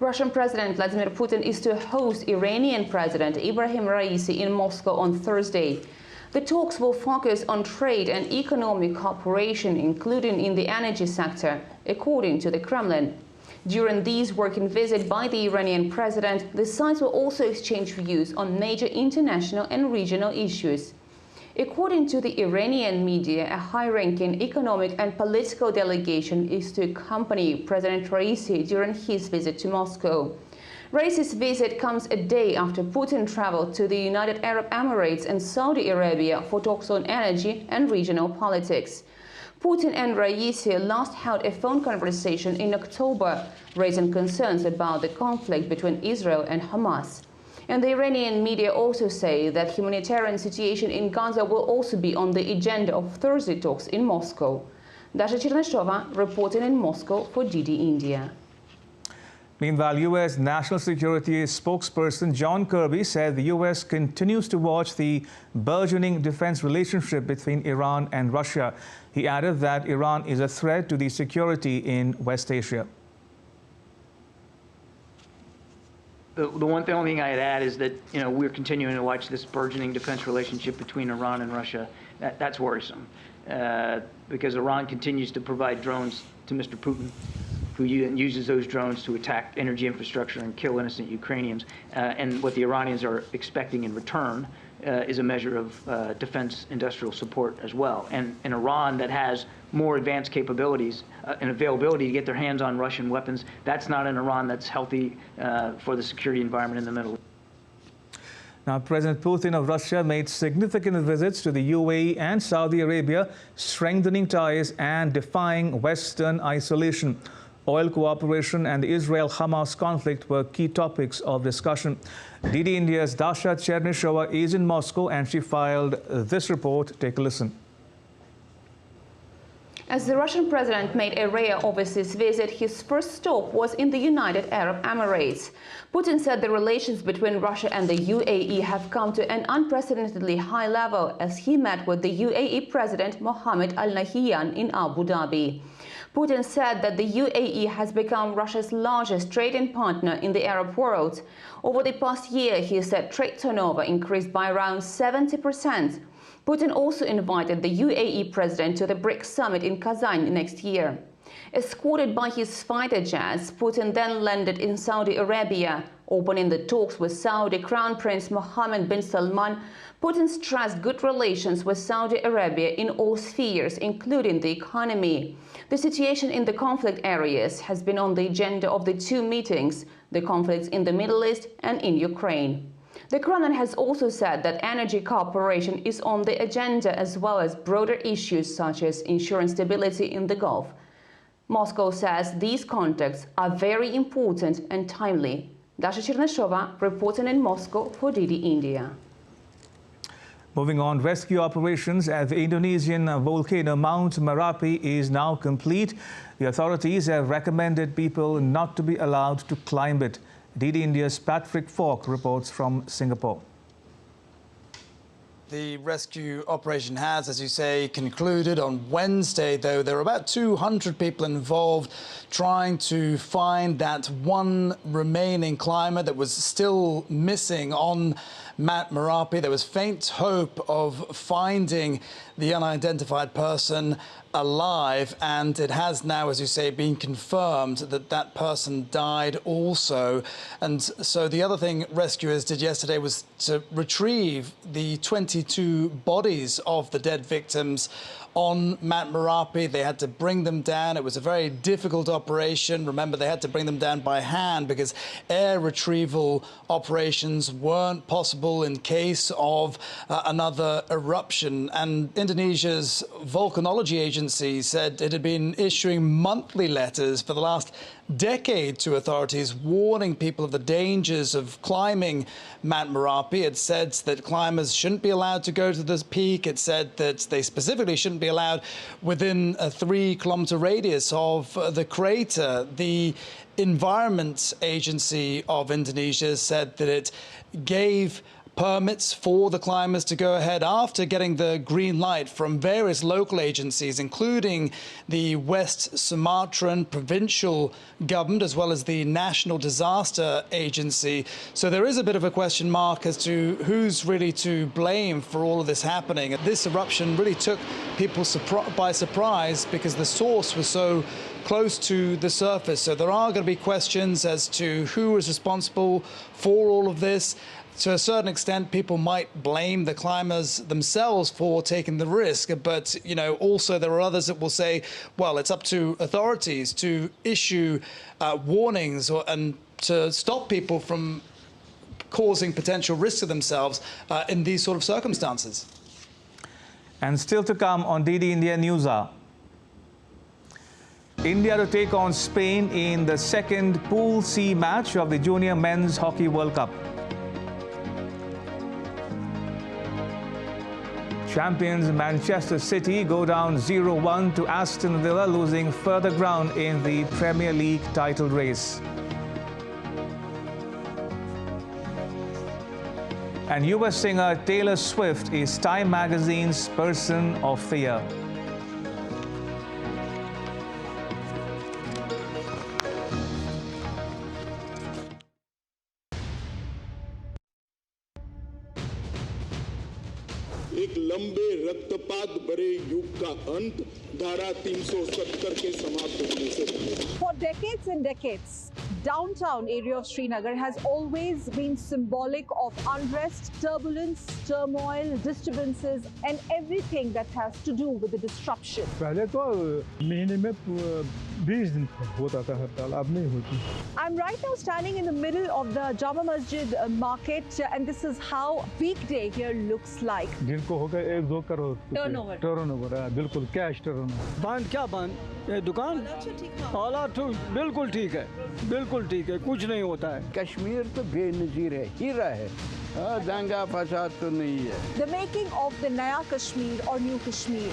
Russian President Vladimir Putin is to host Iranian President Ibrahim Raisi in Moscow on Thursday. The talks will focus on trade and economic cooperation, including in the energy sector, according to the Kremlin. During this working visit by the Iranian president, the sides will also exchange views on major international and regional issues. According to the Iranian media, a high-ranking economic and political delegation is to accompany President Raisi during his visit to Moscow. Raisi's visit comes a day after Putin traveled to the United Arab Emirates and Saudi Arabia for talks on energy and regional politics. Putin and Raisi last held a phone conversation in October, raising concerns about the conflict between Israel and Hamas. And the Iranian media also say that humanitarian situation in Gaza will also be on the agenda of Thursday talks in Moscow. Dasha Chernyshyova reporting in Moscow for DD India. Meanwhile, U.S. National Security spokesperson John Kirby said the U.S. continues to watch the burgeoning defense relationship between Iran and Russia. He added that Iran is a threat to the security in West Asia. The only thing I'd add is that, we're continuing to watch this burgeoning defense relationship between Iran and Russia. That's worrisome because Iran continues to provide drones to Mr. Putin, who uses those drones to attack energy infrastructure and kill innocent Ukrainians. And what the Iranians are expecting in return is a measure of defense industrial support as well. And in Iran, that has more advanced capabilities and availability to get their hands on Russian weapons, that's not an Iran that's healthy for the security environment in the Middle East. Now, President Putin of Russia made significant visits to the UAE and Saudi Arabia, strengthening ties and defying Western isolation. Oil cooperation and the Israel-Hamas conflict were key topics of discussion. DD India's Dasha Chernyshyova is in Moscow and she filed this report. Take a listen. As the Russian president made a rare overseas visit, his first stop was in the United Arab Emirates. Putin said the relations between Russia and the UAE have come to an unprecedentedly high level as he met with the UAE President Mohammed Al Nahyan in Abu Dhabi. Putin said that the UAE has become Russia's largest trading partner in the Arab world. Over the past year, he said trade turnover increased by around 70%. Putin also invited the UAE president to the BRICS summit in Kazan next year. Escorted by his fighter jets, Putin then landed in Saudi Arabia. Opening the talks with Saudi Crown Prince Mohammed bin Salman, Putin stressed good relations with Saudi Arabia in all spheres, including the economy. The situation in the conflict areas has been on the agenda of the two meetings, the conflicts in the Middle East and in Ukraine. The Kremlin has also said that energy cooperation is on the agenda, as well as broader issues such as ensuring stability in the Gulf. Moscow says these contacts are very important and timely. Dasha Chernyshyova reporting in Moscow for DD India. Moving on, rescue operations at the Indonesian volcano Mount Merapi is now complete. The authorities have recommended people not to be allowed to climb it. DD India's Patrick Falk reports from Singapore. The rescue operation has, as you say, concluded on Wednesday, though. There are about 200 people involved trying to find that one remaining climber that was still missing on Matt Marape. There was faint hope of finding the unidentified person alive, and it has now, as you say, been confirmed that that person died also. And so the other thing rescuers did yesterday was to retrieve the 22 bodies of the dead victims on Matt Marape. They had to bring them down. It was a very difficult operation. Remember, they had to bring them down by hand because air retrieval operations weren't possible in case of another eruption. And Indonesia's volcanology agency said it had been issuing monthly letters for the last decade to authorities warning people of the dangers of climbing Mount Merapi. It said that climbers shouldn't be allowed to go to this peak. It said that they specifically shouldn't be allowed within a 3-kilometer radius of the crater. The Environment Agency of Indonesia said that it gave permits for the climbers to go ahead after getting the green light from various local agencies, including the West Sumatran provincial government, as well as the National Disaster Agency. So there is a bit of a question mark as to who's really to blame for all of this happening. This eruption really took people by surprise because the source was so close to the surface. So there are going to be questions as to who is responsible for all of this. To a certain extent, people might blame the climbers themselves for taking the risk, but also there are others that will say, well, it's up to authorities to issue warnings and to stop people from causing potential risks to themselves in these sort of circumstances. And still to come on DD India News Hour. India to take on Spain in the second Pool C match of the Junior Men's Hockey World Cup. Champions Manchester City go down 0-1 to Aston Villa, losing further ground in the Premier League title race. And US singer Taylor Swift is Time Magazine's Person of the Year. एक लंबे रक्तपात भरे युग का अंत धारा 370 के समाप्त होने से पहले। For decades and decades, downtown area of Srinagar has always been symbolic of unrest, turbulence, turmoil, disturbances, and everything that has to do with the disruption. पहले तो महीने में 20 दिन होता था हड़ताल, अब नहीं होती। I'm right now standing in the middle of the Jama Masjid market, and this is how weekday here looks like. दिन को होगा 1-2 करोड़ टर्नओवर है, बिल्कुल कैश टर्नओवर। बंद क्या बंद? ये दुकान हालात तो बिल्कुल ठीक है, बिल्कुल ठीक है, कुछ नहीं होता है। कश्मीर तो बेनजीर है, हीरा है, दंगा फसाद तो नहीं है। The making of the Naya Kashmir or New Kashmir.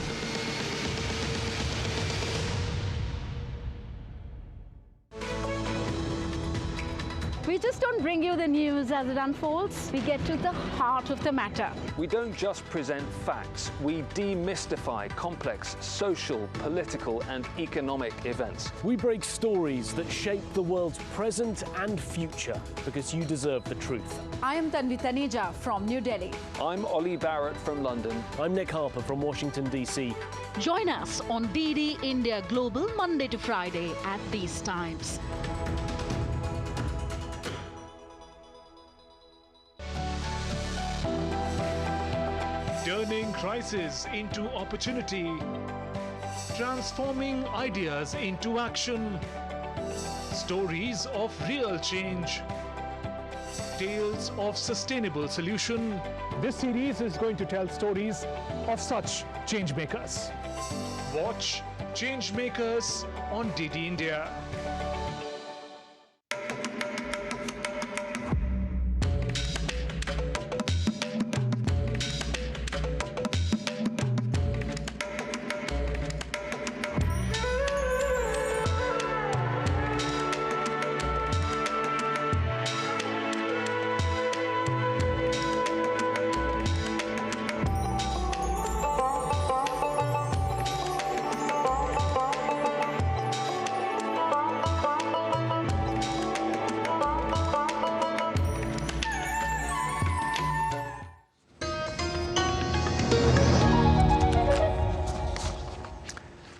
We just don't bring you the news as it unfolds. We get to the heart of the matter. We don't just present facts. We demystify complex social, political and economic events. We break stories that shape the world's present and future because you deserve the truth. I am Tanvi Taneja from New Delhi. I'm Ollie Barrett from London. I'm Nick Harper from Washington, D.C. Join us on DD India Global Monday to Friday at these times. Turning crisis into opportunity, transforming ideas into action, stories of real change, tales of sustainable solution. This series is going to tell stories of such change makers. Watch Change Makers on DD India.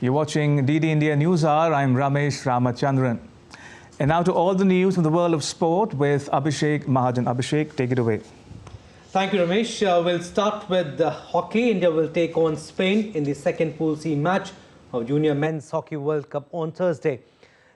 You're watching DD India News Hour. I'm Ramesh Ramachandran. And now to all the news from the world of sport with Abhishek Mahajan. Abhishek, take it away. Thank you, Ramesh. We'll start with hockey. India will take on Spain in the second Pool C match of Junior Men's Hockey World Cup on Thursday.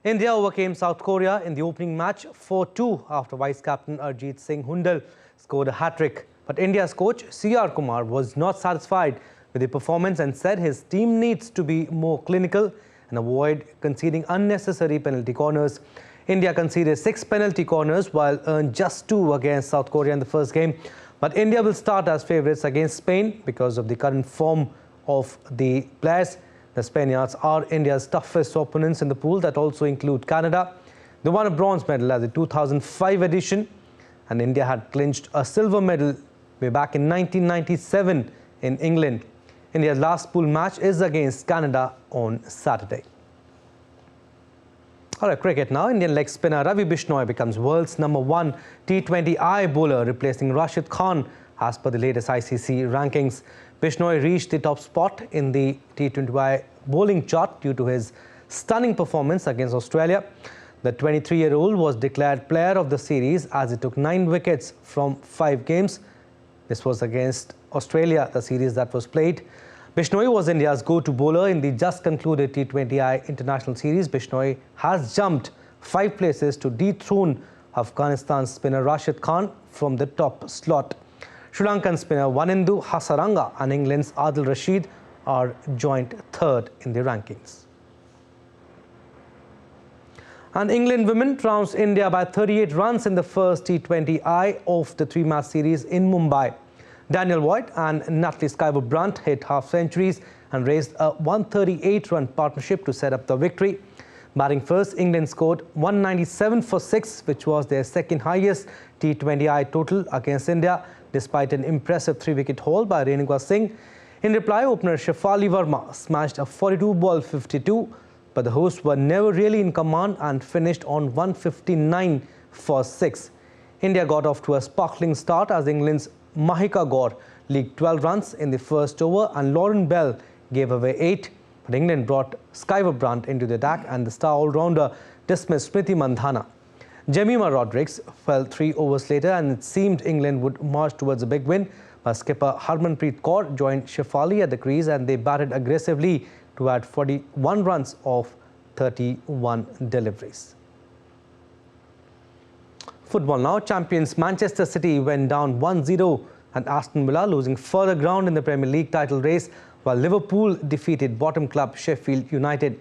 India overcame South Korea in the opening match 4-2 after vice-captain Arjit Singh Hundal scored a hat-trick. But India's coach C.R. Kumar was not satisfied with the performance and said his team needs to be more clinical and avoid conceding unnecessary penalty corners. India conceded 6 penalty corners while earned just 2 against South Korea in the first game. But India will start as favourites against Spain because of the current form of the players. The Spaniards are India's toughest opponents in the pool that also include Canada. They won a bronze medal at the 2005 edition, and India had clinched a silver medal way back in 1997 in England. India's last pool match is against Canada on Saturday. All right, cricket now. Indian leg spinner Ravi Bishnoi becomes world's #1 T20I bowler, replacing Rashid Khan as per the latest ICC rankings. Bishnoi reached the top spot in the T20I bowling chart due to his stunning performance against Australia. The 23-year-old was declared player of the series as he took 9 wickets from 5 games. This was against Australia, the series that was played. Bishnoi was India's go-to bowler in the just concluded T20I International Series. Bishnoi has jumped 5 places to dethrone Afghanistan's spinner Rashid Khan from the top slot. Sri Lankan spinner Wanindu Hasaranga and England's Adil Rashid are joint 3rd in the rankings. And England women trounced India by 38 runs in the first T20I of the 3-match series in Mumbai. Daniel Voigt and Natalie Sciver-Brunt hit half-centuries and raised a 138-run partnership to set up the victory. Batting first, England scored 197 for 6, which was their second highest T20I total against India, despite an impressive 3-wicket haul by Renuka Singh. In reply, opener Shefali Verma smashed a 42-ball 52, but the hosts were never really in command and finished on 159 for 6. India got off to a sparkling start as England's Mahika Gaur leaked 12 runs in the first over and Lauren Bell gave away 8. But England brought Sciver-Brunt into the attack and the star all-rounder dismissed Smriti Mandhana. Jemima Rodrigues fell 3 overs later and it seemed England would march towards a big win. But skipper Harmanpreet Kaur joined Shefali at the crease and they batted aggressively to add 41 runs off 31 deliveries. Football now. Champions Manchester City went down 1-0 and Aston Villa losing further ground in the Premier League title race, while Liverpool defeated bottom club Sheffield United.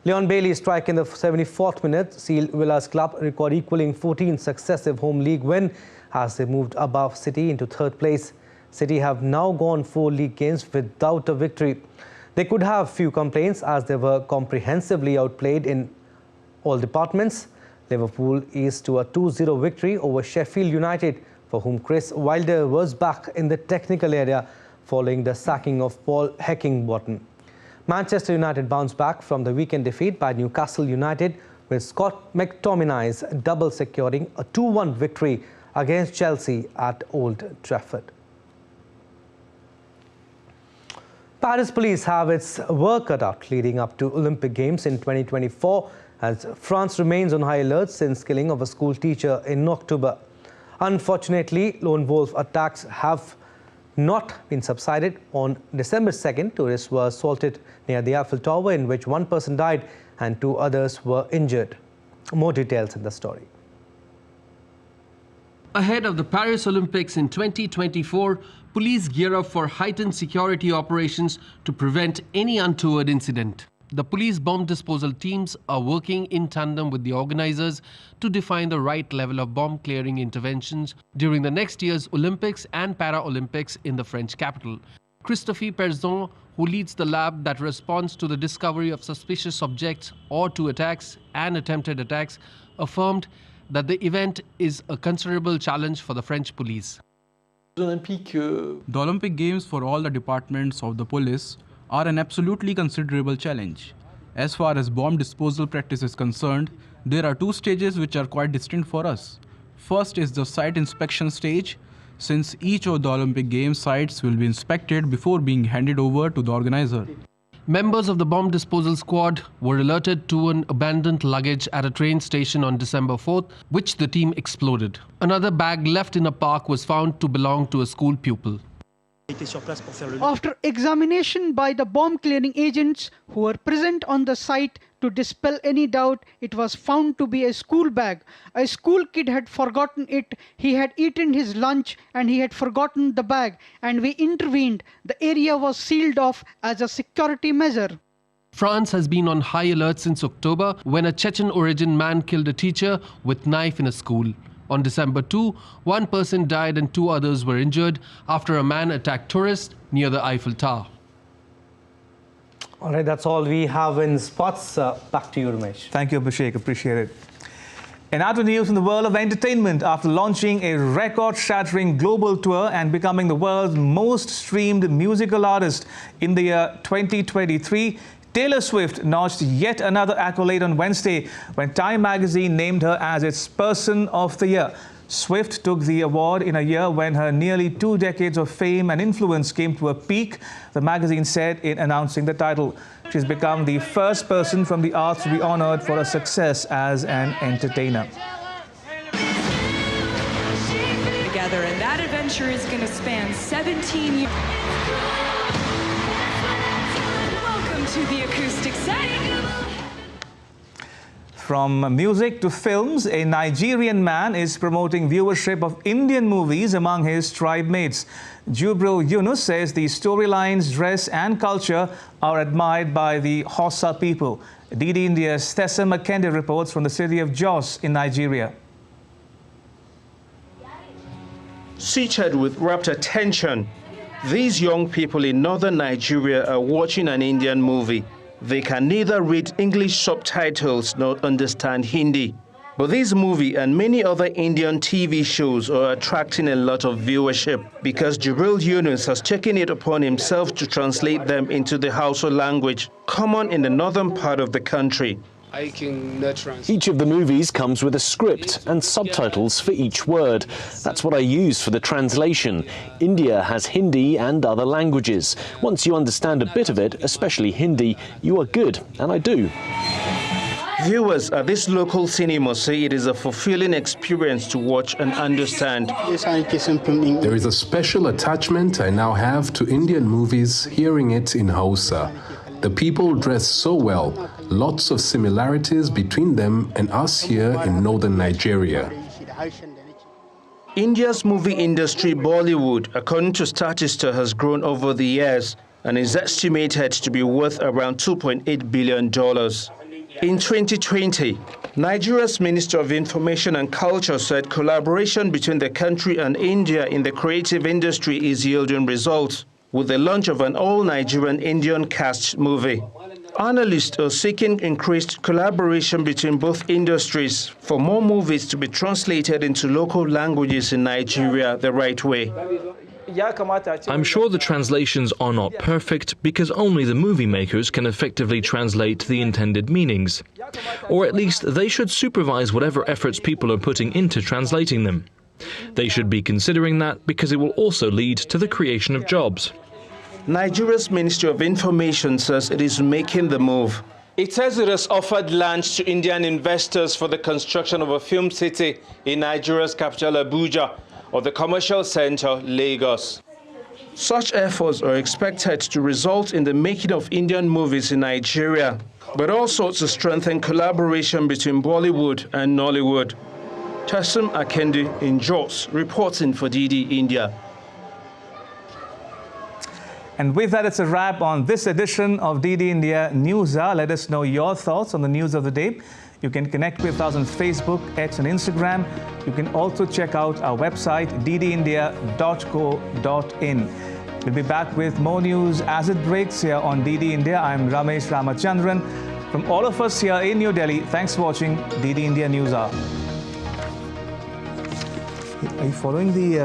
Leon Bailey's strike in the 74th minute sealed Villa's club record, equaling 14 successive home league win as they moved above City into 3rd place. City have now gone 4 league games without a victory. They could have few complaints as they were comprehensively outplayed in all departments. Liverpool eased to a 2-0 victory over Sheffield United, for whom Chris Wilder was back in the technical area following the sacking of Paul Heckingbottom. Manchester United bounced back from the weekend defeat by Newcastle United, with Scott McTominay's double securing a 2-1 victory against Chelsea at Old Trafford. Paris police have its work cut out leading up to Olympic Games in 2024 as France remains on high alert since killing of a school teacher in October. Unfortunately, lone wolf attacks have not been subsided. On December 2nd, tourists were assaulted near the Eiffel Tower, in which 1 person died and 2 others were injured. More details in the story. Ahead of the Paris Olympics in 2024, police gear up for heightened security operations to prevent any untoward incident. The police bomb disposal teams are working in tandem with the organizers to define the right level of bomb clearing interventions during the next year's Olympics and Paralympics in the French capital. Christophe Perzon, who leads the lab that responds to the discovery of suspicious objects or to attacks and attempted attacks, affirmed that the event is a considerable challenge for the French police. The Olympic Games for all the departments of the police are an absolutely considerable challenge. As far as bomb disposal practice is concerned, there are 2 stages which are quite distinct for us. First is the site inspection stage, since each of the Olympic Games sites will be inspected before being handed over to the organizer. Members of the bomb disposal squad were alerted to an abandoned luggage at a train station on December 4th, which the team exploded. Another bag left in a park was found to belong to a school pupil. After examination by the bomb clearing agents who were present on the site to dispel any doubt, it was found to be a school bag. A school kid had forgotten it. He had eaten his lunch and he had forgotten the bag, and we intervened. The area was sealed off as a security measure. France has been on high alert since October when a Chechen origin man killed a teacher with knife in a school. On December 2, one person died and 2 others were injured after a man attacked tourists near the Eiffel Tower. All right, that's all we have in sports. Back to you, Ramesh. Thank you, Abhishek. Appreciate it. And now to news in the world of entertainment. After launching a record-shattering global tour and becoming the world's most streamed musical artist in the year 2023, Taylor Swift notched yet another accolade on Wednesday when Time magazine named her as its Person of the Year. Swift took the award in a year when her nearly 2 decades of fame and influence came to a peak, the magazine said in announcing the title. She's become the first person from the arts to be honored for her success as an entertainer. Together, and that adventure is going to span 17 years. To the acoustic setting. From music to films, a Nigerian man is promoting viewership of Indian movies among his tribe mates. Jubril Yunus says the storylines, dress and culture are admired by the Hausa people. DD India's Tessa Makende reports from the city of Jos in Nigeria. Seated with rapt attention, these young people in northern Nigeria are watching an Indian movie. They can neither read English subtitles nor understand Hindi. But this movie and many other Indian TV shows are attracting a lot of viewership because Jubril Yunus has taken it upon himself to translate them into the Hausa language, common in the northern part of the country. Each of the movies comes with a script and subtitles for each word. That's what I use for the translation. India has Hindi and other languages. Once you understand a bit of it, especially Hindi, you are good, and I do. Viewers at this local cinema say it is a fulfilling experience to watch and understand. There is a special attachment I now have to Indian movies, hearing it in Hausa. The people dress so well, lots of similarities between them and us here in northern Nigeria. India's movie industry, Bollywood, according to Statista, has grown over the years and is estimated to be worth around $2.8 billion. In 2020, Nigeria's Minister of Information and Culture said collaboration between the country and India in the creative industry is yielding results, with the launch of an all-Nigerian Indian cast movie. Analysts are seeking increased collaboration between both industries for more movies to be translated into local languages in Nigeria the right way. I'm sure the translations are not perfect because only the movie makers can effectively translate the intended meanings. Or at least they should supervise whatever efforts people are putting into translating them. They should be considering that because it will also lead to the creation of jobs. Nigeria's Ministry of Information says it is making the move. It says it has offered land to Indian investors for the construction of a film city in Nigeria's capital Abuja or the commercial center Lagos. Such efforts are expected to result in the making of Indian movies in Nigeria, but also to strengthen collaboration between Bollywood and Nollywood. Tassim Akendi in Jos, reporting for DD India. And with that, it's a wrap on this edition of DD India News Hour. Let us know your thoughts on the news of the day. You can connect with us on Facebook, X and Instagram. You can also check out our website, ddindia.co.in. We'll be back with more news as it breaks here on DD India. I'm Ramesh Ramachandran. From all of us here in New Delhi, thanks for watching DD India News Hour. Are you following the